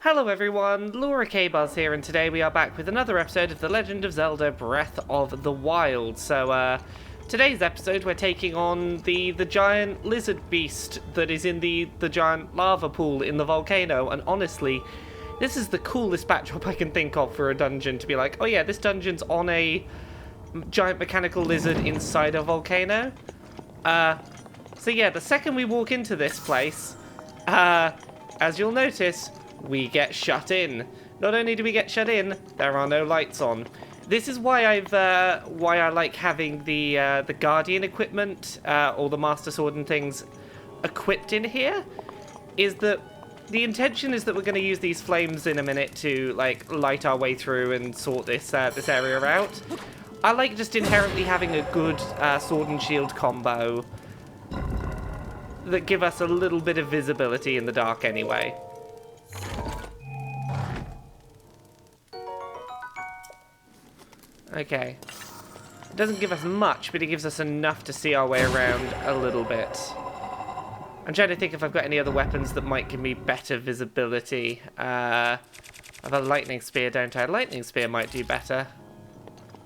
Hello everyone, LauraKBuzz here, and today we are back with another episode of The Legend of Zelda Breath of the Wild. So, today's episode we're taking on the giant lizard beast that is in the giant lava pool in the volcano, and honestly, this is the coolest backdrop I can think of for a dungeon to be like, oh yeah, this dungeon's on a giant mechanical lizard inside a volcano. So yeah, the second we walk into this place, as you'll notice, we get shut in. Not only do we get shut in, there are no lights on. This is why I like having the Guardian equipment, or the Master Sword and things equipped in here, is that the intention is that we're going to use these flames in a minute to like light our way through and sort this area out. I like just inherently having a good sword and shield combo that give us a little bit of visibility in the dark anyway. Okay. It doesn't give us much, but it gives us enough to see our way around a little bit. I'm trying to think if I've got any other weapons that might give me better visibility. I have a lightning spear, don't I? A lightning spear might do better.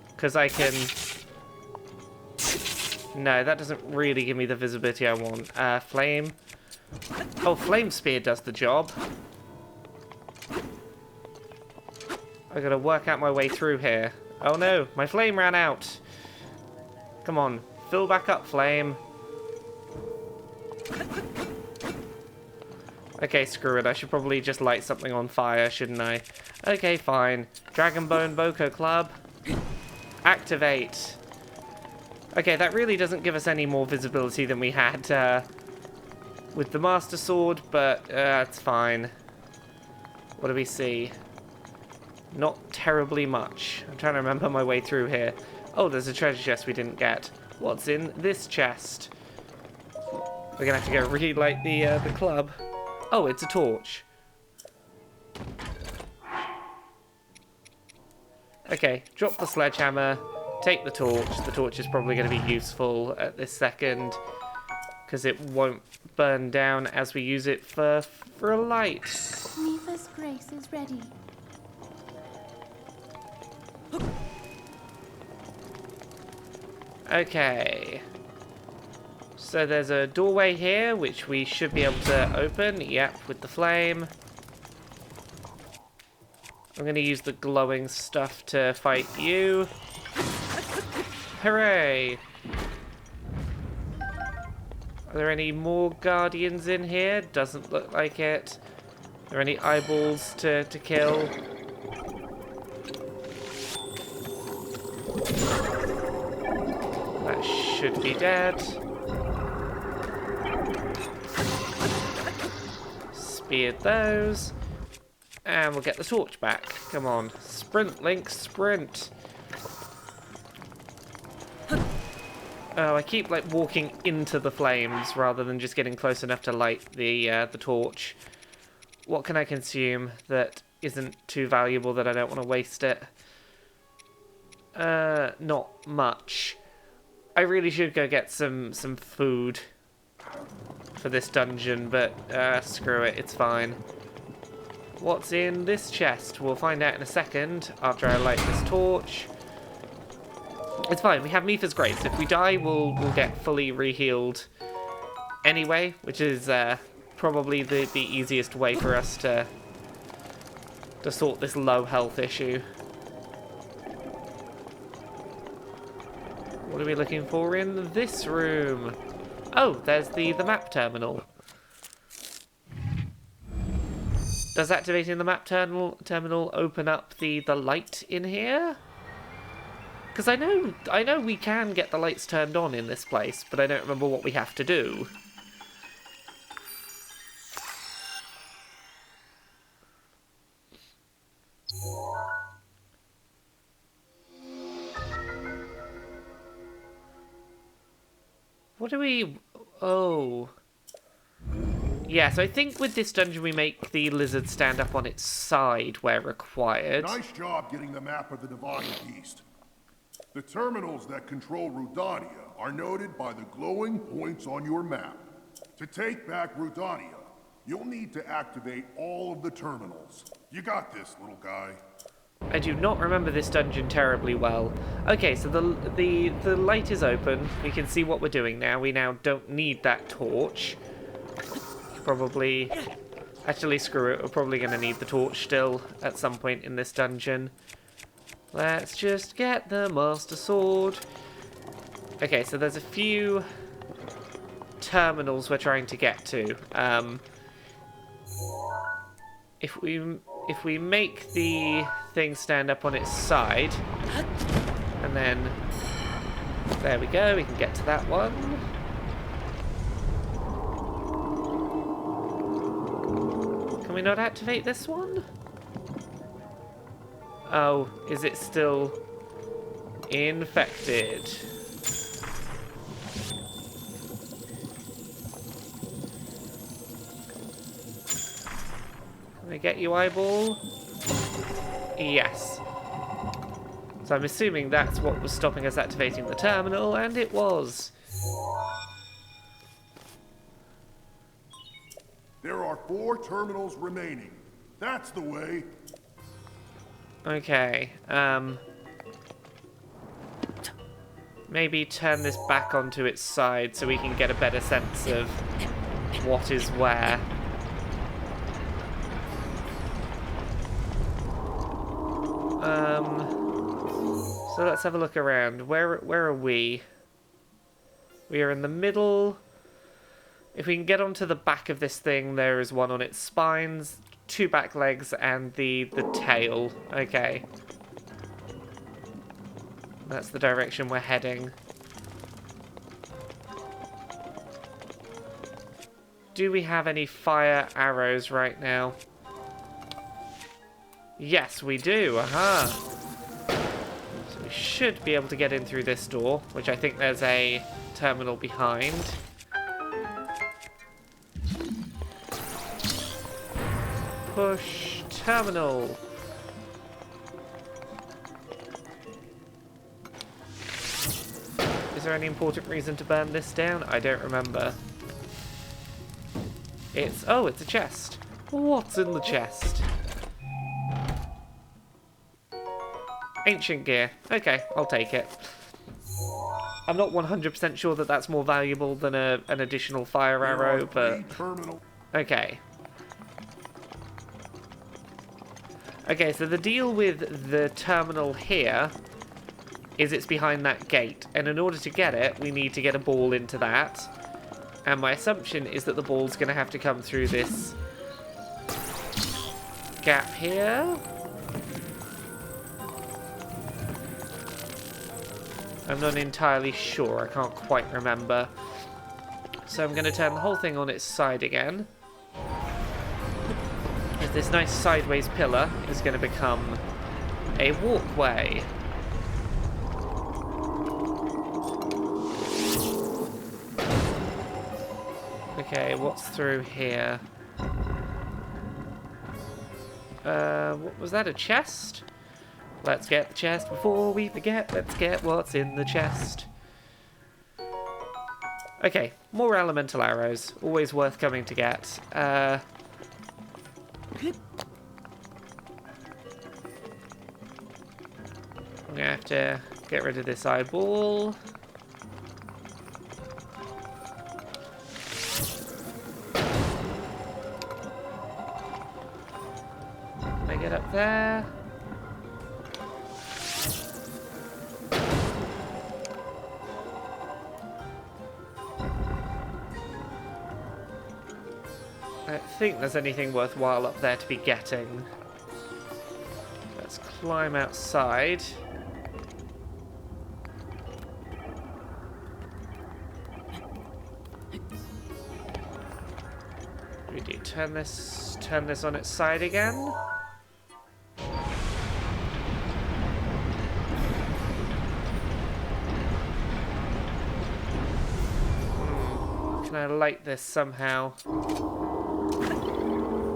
Because I can... No, that doesn't really give me the visibility I want. Flame. Oh, flame spear does the job. I've got to work out my way through here. Oh no, my flame ran out. Come on, fill back up, flame. Okay, screw it. I should probably just light something on fire, shouldn't I? Okay, fine. Dragon Bone Boko Club. Activate. Okay, that really doesn't give us any more visibility than we had with the Master Sword, but it's fine. What do we see? Not terribly much. I'm trying to remember my way through here. Oh, there's a treasure chest we didn't get. What's in this chest? We're gonna have to go relight the club. Oh, it's a torch. Okay, drop the sledgehammer. Take the torch. The torch is probably going to be useful at this second, because it won't burn down as we use it for a light. Mifa's grace is ready. Okay. So there's a doorway here, which we should be able to open. Yep, with the flame. I'm going to use the glowing stuff to fight you. Hooray! Are there any more guardians in here? Doesn't look like it. Are there any eyeballs to kill? That should be dead. Speared those. And we'll get the torch back. Come on. Sprint, Link, sprint. Oh, I keep like walking into the flames rather than just getting close enough to light the torch. What can I consume that isn't too valuable that I don't want to waste it? Not much. I really should go get some food for this dungeon, but screw it, it's fine. What's in this chest? We'll find out in a second after I light this torch. It's fine, we have Mifa's grace. If we die, we'll get fully re-healed anyway, which is probably the easiest way for us to sort this low health issue. What are we looking for in this room? Oh, there's the map terminal. Does activating the map terminal open up the light in here? Because I know we can get the lights turned on in this place, but I don't remember what we have to do. What do we... Oh. Yeah, so I think with this dungeon we make the lizard stand up on its side where required. Nice job getting the map of the Divine Beast. The terminals that control Rudania are noted by the glowing points on your map. To take back Rudania, You'll need to activate all of the terminals. You got this, little guy. I do not remember this dungeon terribly well. Okay, so the light is open. We can see what we're doing now. We now don't need that torch. Probably... Actually, screw it. We're probably going to need the torch still at some point in this dungeon. Let's just get the Master Sword. Okay, so there's a few terminals we're trying to get to. If we make the thing stand up on its side, and then there we go, we can get to that one. Can we not activate this one? Oh, is it still infected? Can I get you, eyeball? Yes. So I'm assuming that's what was stopping us activating the terminal, and it was. There are 4 terminals remaining. That's the way. Okay, maybe turn this back onto its side so we can get a better sense of what is where. So let's have a look around. Where are we? We are in the middle. If we can get onto the back of this thing, there is one on its spines, 2 back legs, and the tail. Okay. That's the direction we're heading. Do we have any fire arrows right now? Yes, we do. Aha. So we should be able to get in through this door, which I think there's a terminal behind. Push terminal. Is there any important reason to burn this down? I don't remember. It's a chest. What's in the chest? Ancient gear. Okay, I'll take it. I'm not 100% sure that that's more valuable than an additional fire arrow, but... Okay. Okay, so the deal with the terminal here is it's behind that gate, and in order to get it, we need to get a ball into that. And my assumption is that the ball's going to have to come through this gap here. I'm not entirely sure, I can't quite remember. So I'm going to turn the whole thing on its side again. This nice sideways pillar is going to become a walkway. Okay, what's through here? What was that, a chest? Let's get the chest before we forget. Let's get what's in the chest. Okay, more elemental arrows. Always worth coming to get. I'm gonna have to get rid of this eyeball. Can I get up there? I don't think there's anything worthwhile up there to be getting. Let's climb outside. We do turn this on its side again. Can I light this somehow?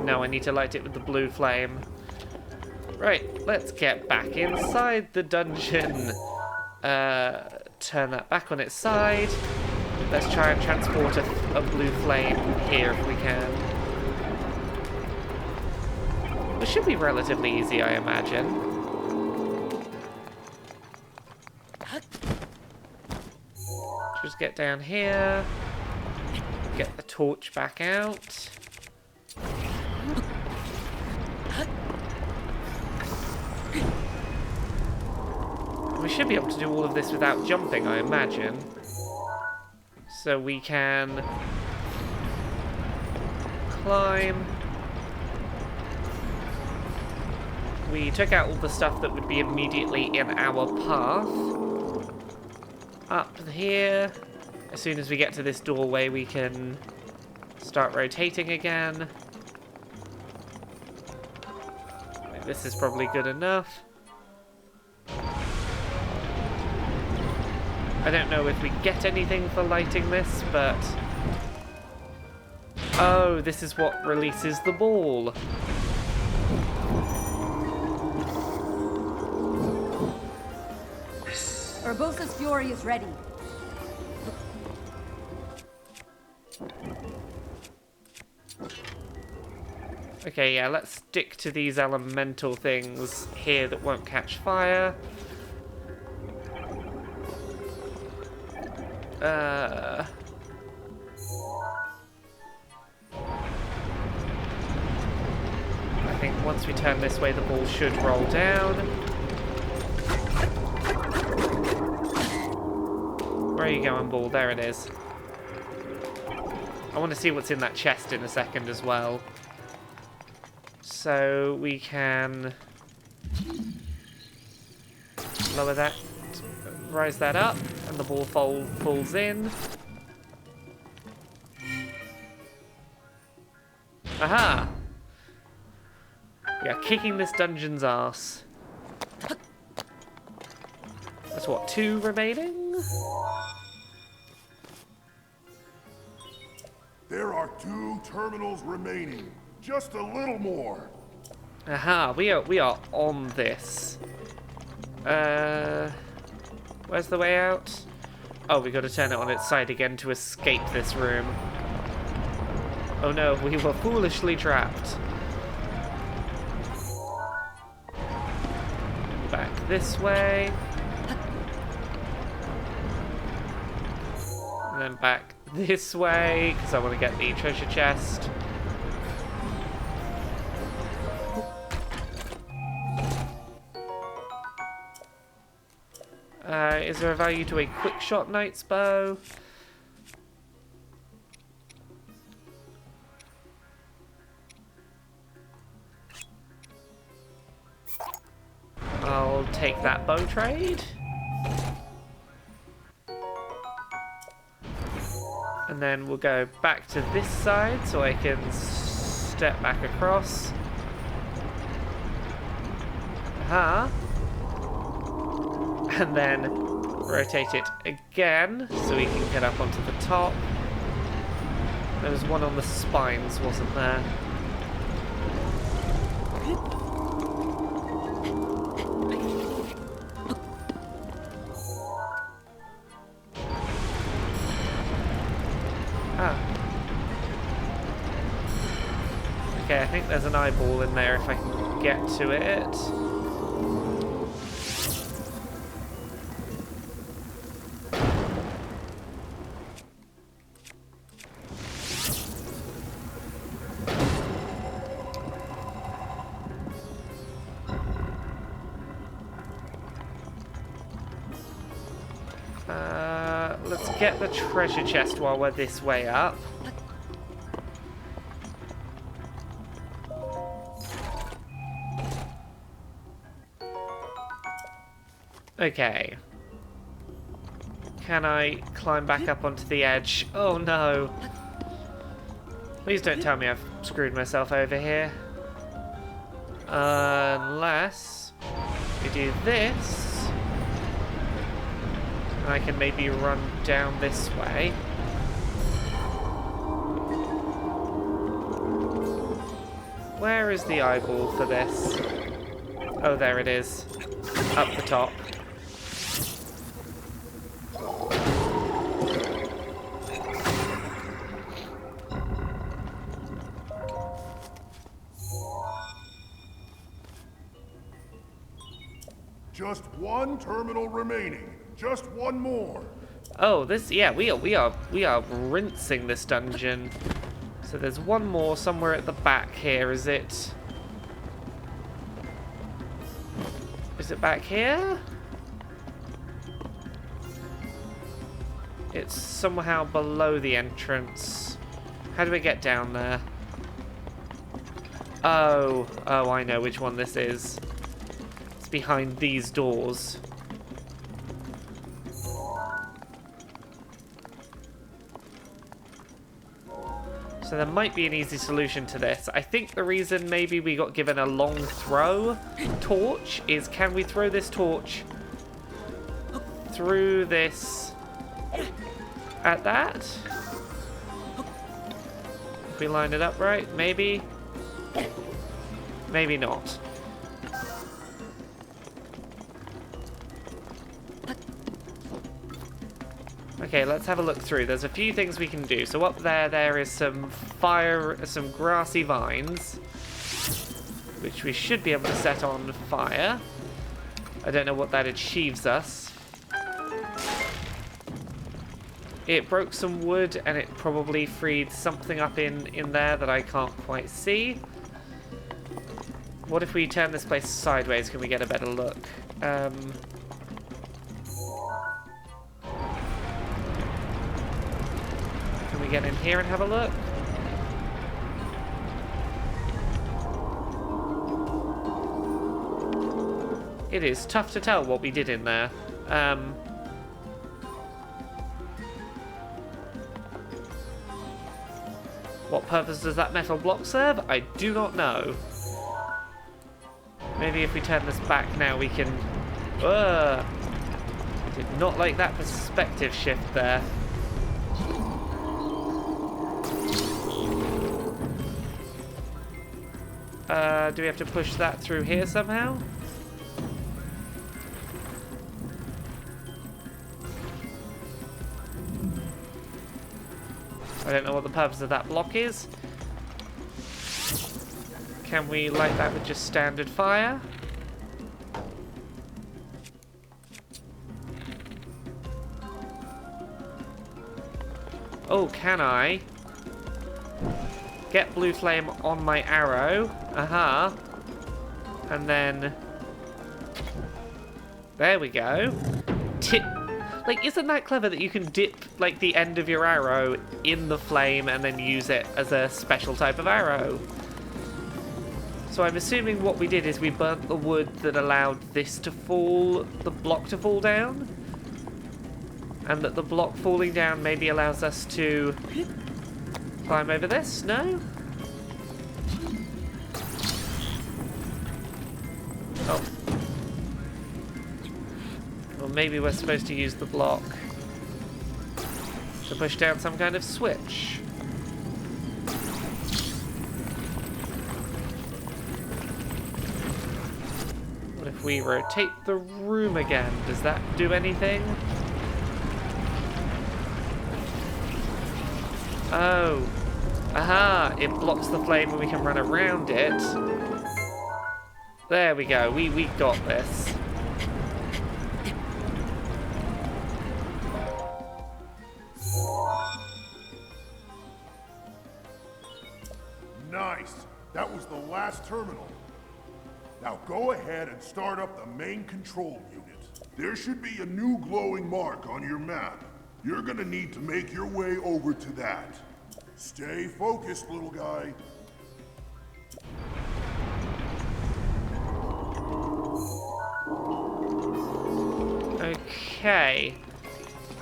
No, I need to light it with the blue flame. Right, let's get back inside the dungeon. Turn that back on its side. Let's try and transport a blue flame here if we can. It should be relatively easy, I imagine. Just get down here. Get the torch back out. We should be able to do all of this without jumping, I imagine. So we can climb. We took out all the stuff that would be immediately in our path. Up here. As soon as we get to this doorway, we can start rotating again. This is probably good enough. I don't know if we get anything for lighting this, but... Oh, this is what releases the ball. Urbosa's fury is ready. Okay, yeah, let's stick to these elemental things here that won't catch fire. I think once we turn this way, the ball should roll down. Where are you going, ball? There it is. I want to see what's in that chest in a second as well. So we can lower that, rise that up, and the ball falls in. Aha! We are kicking this dungeon's ass. That's what, 2 remaining? There are 2 terminals remaining. Just a little more. Aha, we are on this. Where's the way out? Oh, we got to turn it on its side again to escape this room. Oh no, we were foolishly trapped. Back this way. And then back this way, because I want to get the treasure chest. Is there a value to a quick shot knight's bow? I'll take that bow trade. And then we'll go back to this side so I can step back across. Aha. And then rotate it again so we can get up onto the top. There was one on the spines, wasn't there? Ah. Okay, I think there's an eyeball in there if I can get to it. Let's get the treasure chest while we're this way up. Okay. Can I climb back up onto the edge? Oh no. Please don't tell me I've screwed myself over here. Unless we do this. I can maybe run down this way. Where is the eyeball for this? Oh, there it is. Up the top. Just one terminal remaining. Just one more. Oh, this, yeah, we are rinsing this dungeon. So there's one more somewhere at the back here, is it? Is it back here? It's somehow below the entrance. How do we get down there? Oh, I know which one this is. It's behind these doors. So there might be an easy solution to this. I think the reason maybe we got given a long throw torch is, can we throw this torch through this at that? If we line it up right, maybe. Maybe not. Okay, let's have a look through. There's a few things we can do. So up there is some some grassy vines, which we should be able to set on fire. I don't know what that achieves us. It broke some wood, and it probably freed something up in there that I can't quite see. What if we turn this place sideways? Can we get a better look? Can we get in here and have a look? It is tough to tell what we did in there. What purpose does that metal block serve? I do not know. Maybe if we turn this back now we can... Did not like that perspective shift there. Do we have to push that through here somehow? I don't know what the purpose of that block is. Can we light that with just standard fire? Oh, can I? Get blue flame on my arrow. Aha. And then... There we go. Like, isn't that clever that you can dip, like, the end of your arrow in the flame and then use it as a special type of arrow? So I'm assuming what we did is we burnt the wood that allowed this to fall, the block to fall down? And that the block falling down maybe allows us to climb over this? No? Oh. Or maybe we're supposed to use the block to push down some kind of switch. What if we rotate the room again? Does that do anything? Oh. Aha! It blocks the flame and we can run around it. There we go. We got this. Nice. That was the last terminal. Now go ahead and start up the main control unit. There should be a new glowing mark on your map. You're gonna need to make your way over to that. Stay focused, little guy. Okay.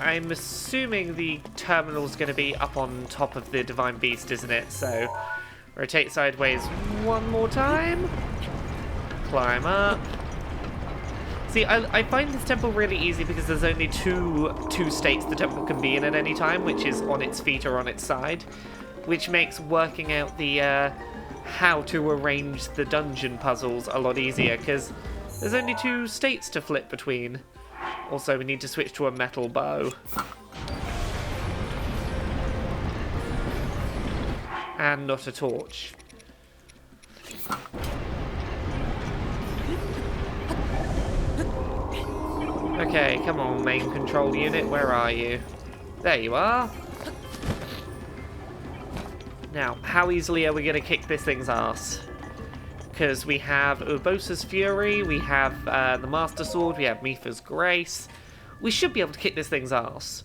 I'm assuming the terminal's going to be up on top of the Divine Beast, isn't it? So, rotate sideways one more time. Climb up. See, I find this temple really easy because there's only two states the temple can be in at any time, which is on its feet or on its side, which makes working out the how to arrange the dungeon puzzles a lot easier, because there's only two states to flip between. Also, we need to switch to a metal bow. And not a torch. Okay, come on, main control unit, where are you? There you are. Now, how easily are we going to kick this thing's ass? Because we have Urbosa's Fury, we have the Master Sword, we have Mipha's Grace. We should be able to kick this thing's ass.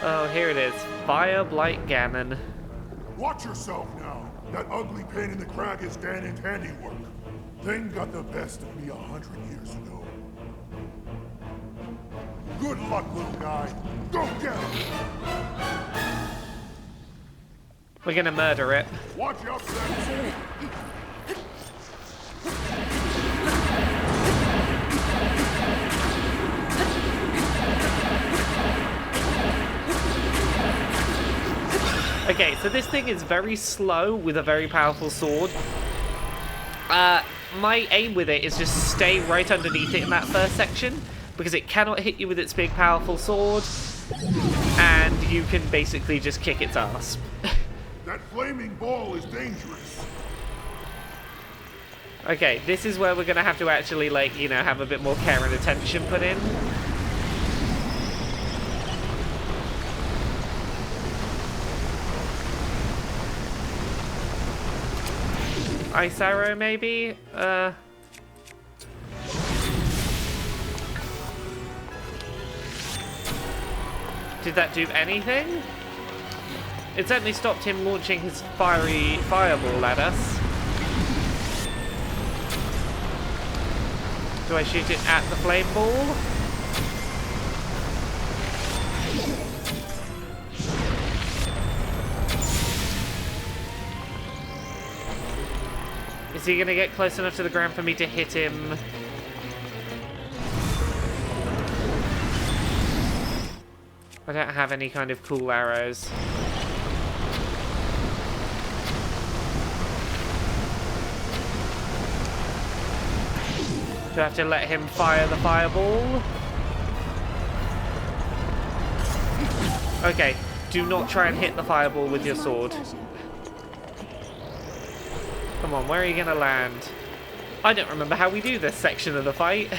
Oh, here it is. Fire Blight Gammon. Watch yourself now. That ugly pain in the crack is Ganon's handiwork. Thing got the best of me 100 years ago. Good luck, little guy. Go get him! We're gonna murder it. Watch out for that sword! Okay, so this thing is very slow with a very powerful sword. My aim with it is just stay right underneath it in that first section, because it cannot hit you with its big powerful sword, and you can basically just kick its ass. That flaming ball is dangerous. Okay, this is where we're gonna have to actually, like, you know, have a bit more care and attention put in. Ice arrow, maybe? Did that do anything? It certainly stopped him launching his fiery fireball at us. Do I shoot it at the flame ball? Is he gonna get close enough to the ground for me to hit him? I don't have any kind of cool arrows. Do I have to let him fire the fireball? Okay, do not try and hit the fireball with your sword. Come on, where are you gonna land? I don't remember how we do this section of the fight.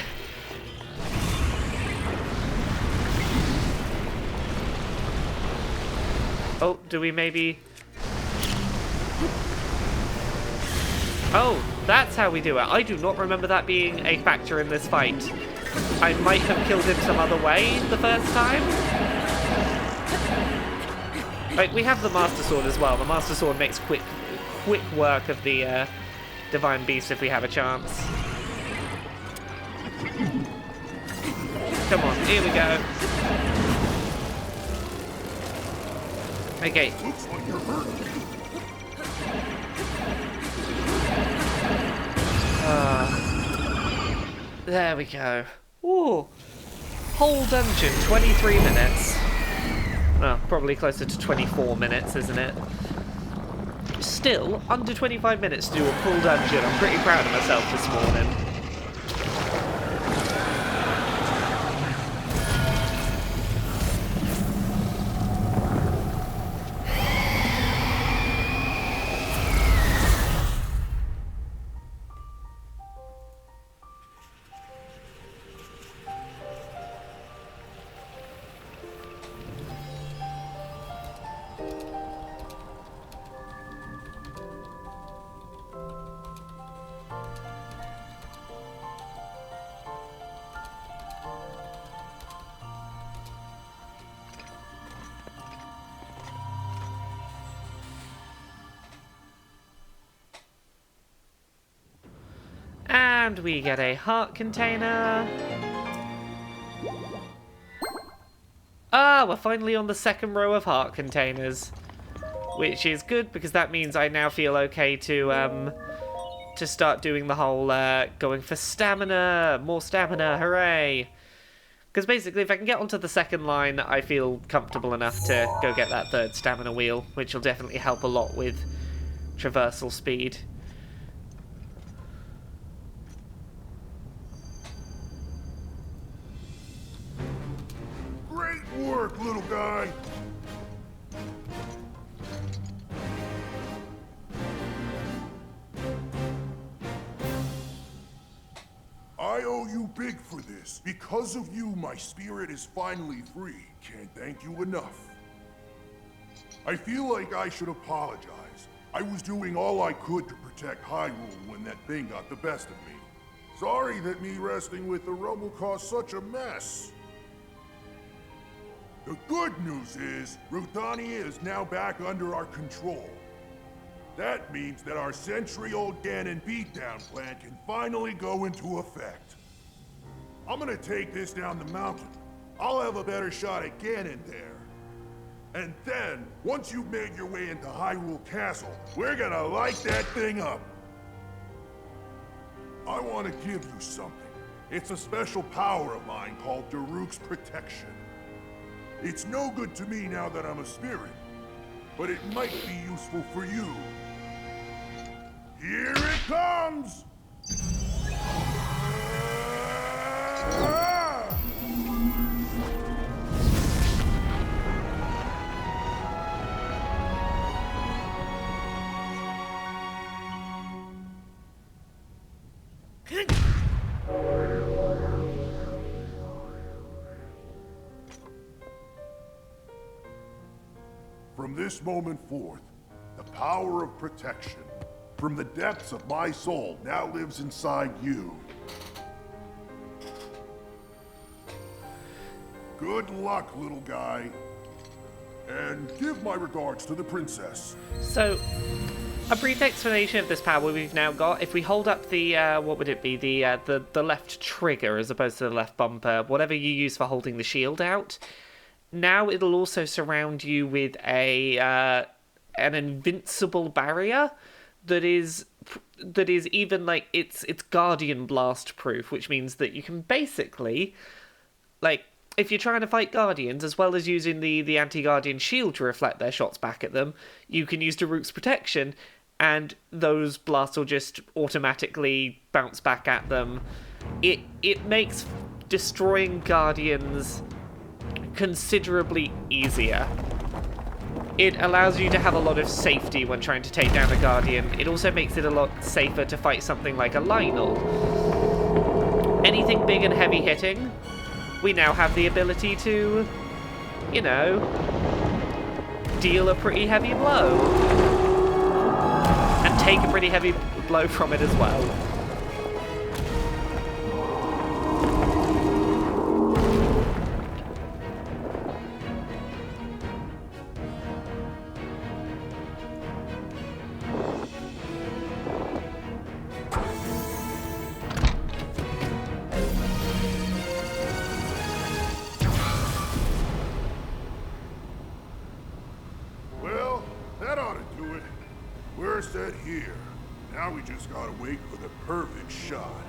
Oh, do we maybe... Oh, that's how we do it. I do not remember that being a factor in this fight. I might have killed him some other way the first time. Right, we have the Master Sword as well. The Master Sword makes quick work of the Divine Beast if we have a chance. Come on, here we go. Okay. Looks like you're hurt. There we go. Ooh. Whole dungeon, 23 minutes. Well, probably closer to 24 minutes, isn't it? Still, under 25 minutes to do a full dungeon. I'm pretty proud of myself this morning. And we get a heart container. Ah, we're finally on the second row of heart containers. which is good because that means I now feel okay to start doing the whole going for stamina, more stamina, hooray! Because basically, if I can get onto the second line, I feel comfortable enough to go get that third stamina wheel, which will definitely help a lot with traversal speed. Great work, little guy. I owe you big for this. Because of you, my spirit is finally free. Can't thank you enough. I feel like I should apologize. I was doing all I could to protect Hyrule when that thing got the best of me. Sorry that me resting with the rubble caused such a mess. The good news is, Ruthania is now back under our control. That means that our century-old Ganon beatdown plan can finally go into effect. I'm gonna take this down the mountain. I'll have a better shot at Ganon there. And then, once you've made your way into Hyrule Castle, we're gonna light that thing up. I want to give you something. It's a special power of mine called Daruk's Protection. It's no good to me now that I'm a spirit, but it might be useful for you. Here it comes! From this moment forth, the power of protection from the depths of my soul now lives inside you. Good luck, little guy. And give my regards to the princess. So, a brief explanation of this power we've now got. If we hold up the, what would it be? The left trigger as opposed to the left bumper, whatever you use for holding the shield out, now it'll also surround you with an invincible barrier that is even like it's Guardian Blast proof, which means that you can basically, like, if you're trying to fight Guardians, as well as using the anti-Guardian shield to reflect their shots back at them, you can use Daruk's Protection, and those blasts will just automatically bounce back at them. It makes destroying Guardians considerably easier. It allows you to have a lot of safety when trying to take down a Guardian. It also makes it a lot safer to fight something like a Lionel. Anything big and heavy hitting, we now have the ability to, you know, deal a pretty heavy blow. And take a pretty heavy blow from it as well. Set here. Now we just gotta wait for the perfect shot.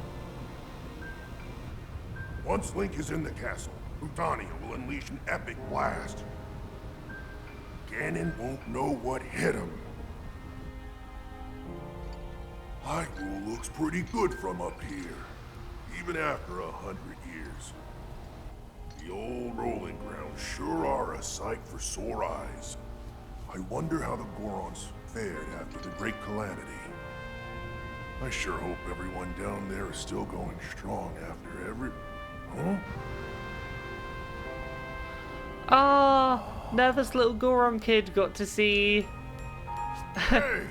Once Link is in the castle, Ruthania will unleash an epic blast. Ganon won't know what hit him. Hyrule looks pretty good from up here, even after 100 years. The old rolling grounds sure are a sight for sore eyes. I wonder how the Gorons fared after the Great Calamity. I sure hope everyone down there is still going strong after every... Huh? Ah, nervous little Goron kid got to see... Hey,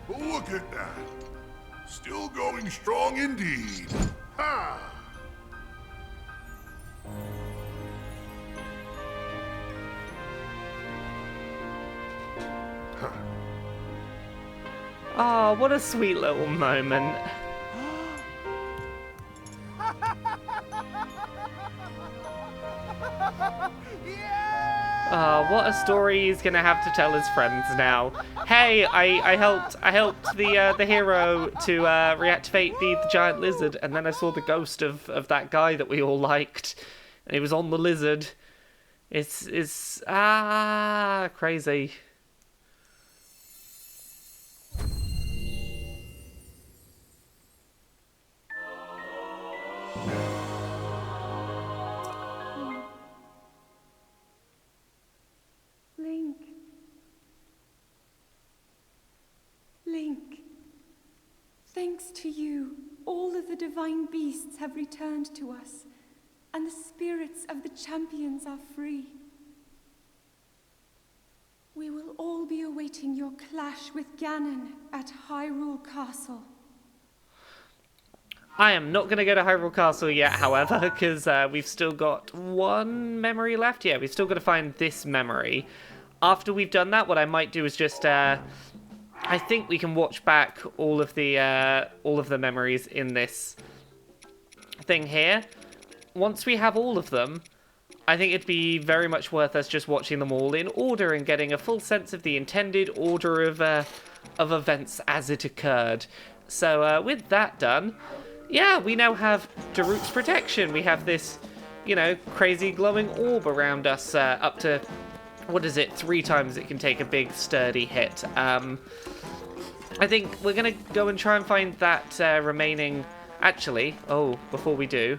look at that. Still going strong indeed. Ha! Oh, what a sweet little moment. What a story he's gonna have to tell his friends now. Hey, I helped the hero to reactivate the giant lizard, and then I saw the ghost of that guy that we all liked, and he was on the lizard. It's crazy. Link, thanks to you, all of the divine beasts have returned to us, and the spirits of the champions are free. We will all be awaiting your clash with Ganon at Hyrule Castle. I am not going to go to Hyrule Castle yet, however, because we've still got one memory left. Yeah, we've still got to find this memory. After we've done that, what I might do is just... I think we can watch back all of the memories in this thing here. Once we have all of them, I think it'd be very much worth us just watching them all in order and getting a full sense of the intended order of events as it occurred. So with that done, yeah, we now have Daruk's protection. We have this, you know, crazy glowing orb around us, up to, what is it, 3 times it can take a big sturdy hit. I think we're going to go and try and find that remaining... Actually, before we do...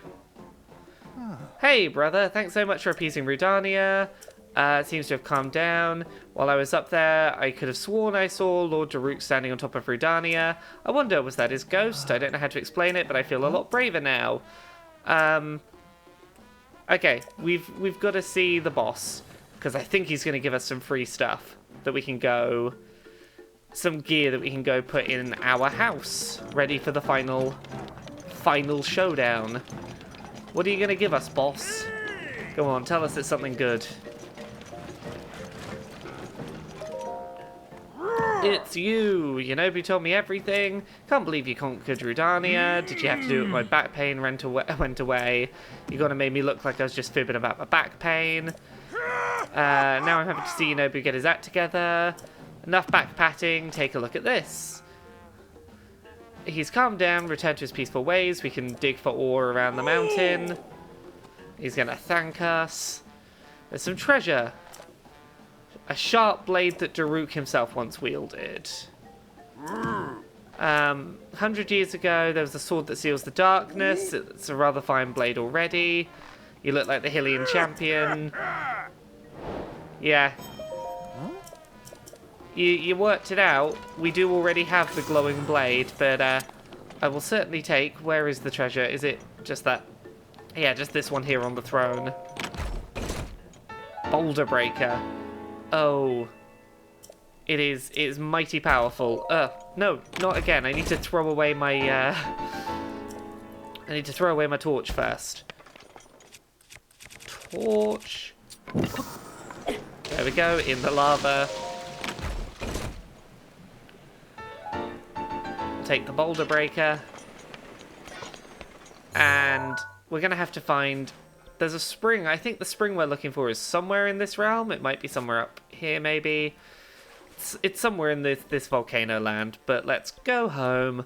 Hey, brother, thanks so much for appeasing Rudania. It seems to have calmed down. While I was up there, I could have sworn I saw Lord Daruk standing on top of Rudania. I wonder, was that his ghost? I don't know how to explain it, but I feel a lot braver now. Okay, we've got to see the boss, because I think he's going to give us some free stuff that we can go... Some gear that we can go put in our house, ready for the final showdown. What are you going to give us, boss? Go on, tell us it's something good. It's you! Yonobu told me everything. Can't believe you conquered Rudania. Did you have to do it when my back pain went away? You gotta make me look like I was just fibbing about my back pain. Now I'm having to see Yonobu get his act together. Enough back patting, take a look at this. He's calmed down, returned to his peaceful ways. We can dig for ore around the mountain. He's gonna thank us. There's some treasure. A sharp blade that Daruk himself once wielded. 100 years ago, there was a sword that seals the darkness. It's a rather fine blade already. You look like the Hylian champion. Yeah. You worked it out. We do already have the glowing blade, but I will certainly take... Where is the treasure? Is it just that? Yeah, just this one here on the throne. Boulder Breaker. Oh. It is mighty powerful. No, not again. I need to throw away my... I need to throw away my torch first. Torch. There we go, in the lava. Take the boulder breaker, and we're gonna have to find... There's a spring. I think the spring we're looking for is somewhere in this realm. It might be somewhere up here, maybe. It's somewhere in this volcano land. But let's go home,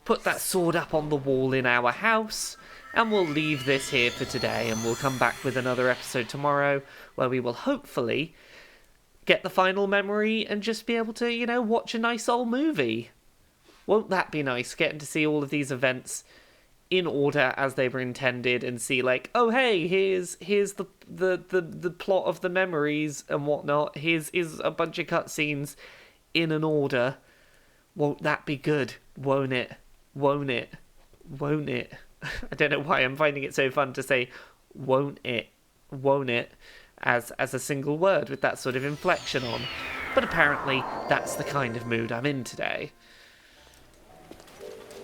put that sword up on the wall in our house, and we'll leave this here for today. And we'll come back with another episode tomorrow, where we will hopefully get the final memory and just be able to, you know, watch a nice old movie. Won't that be nice, getting to see all of these events in order as they were intended, and see like, oh hey, here's the plot of the memories and whatnot. Here's a bunch of cutscenes in an order. Won't that be good? Won't it? Won't it? Won't it? I don't know why I'm finding it so fun to say won't it? Won't it? As a single word with that sort of inflection on. But apparently that's the kind of mood I'm in today.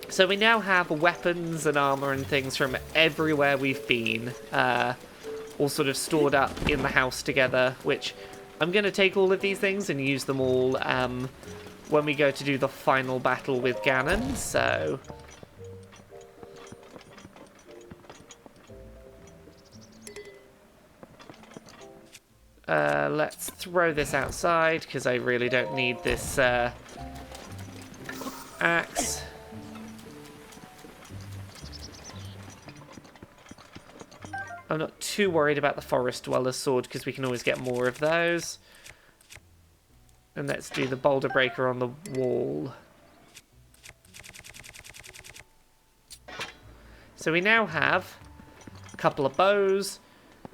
So we now have weapons and armor and things from everywhere we've been, all sort of stored up in the house together, which I'm going to take all of these things and use them all when we go to do the final battle with Ganon, so... Let's throw this outside, because I really don't need this axe. I'm not too worried about the Forest Dweller's sword, because we can always get more of those. And let's do the boulder breaker on the wall. So we now have a couple of bows,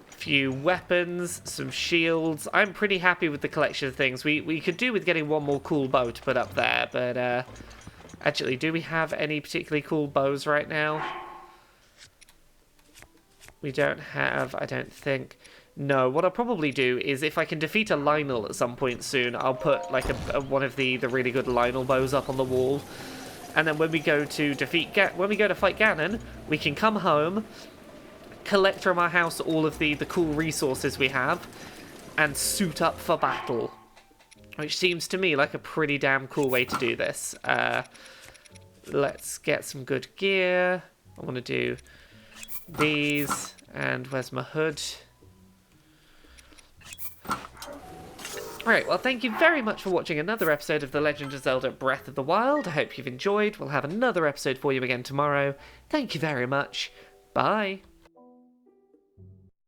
a few weapons, some shields. I'm pretty happy with the collection of things. We could do with getting one more cool bow to put up there, but actually, do we have any particularly cool bows right now? We don't have, I don't think. No, what I'll probably do is if I can defeat a Lionel at some point soon, I'll put like one of the really good Lionel bows up on the wall. And then when we go to fight Ganon, we can come home, collect from our house all of the cool resources we have, and suit up for battle. Which seems to me like a pretty damn cool way to do this. Let's get some good gear. I want to do these, and where's my hood? Alright, well thank you very much for watching another episode of The Legend of Zelda Breath of the Wild. I hope you've enjoyed. We'll have another episode for you again tomorrow. Thank you very much. Bye.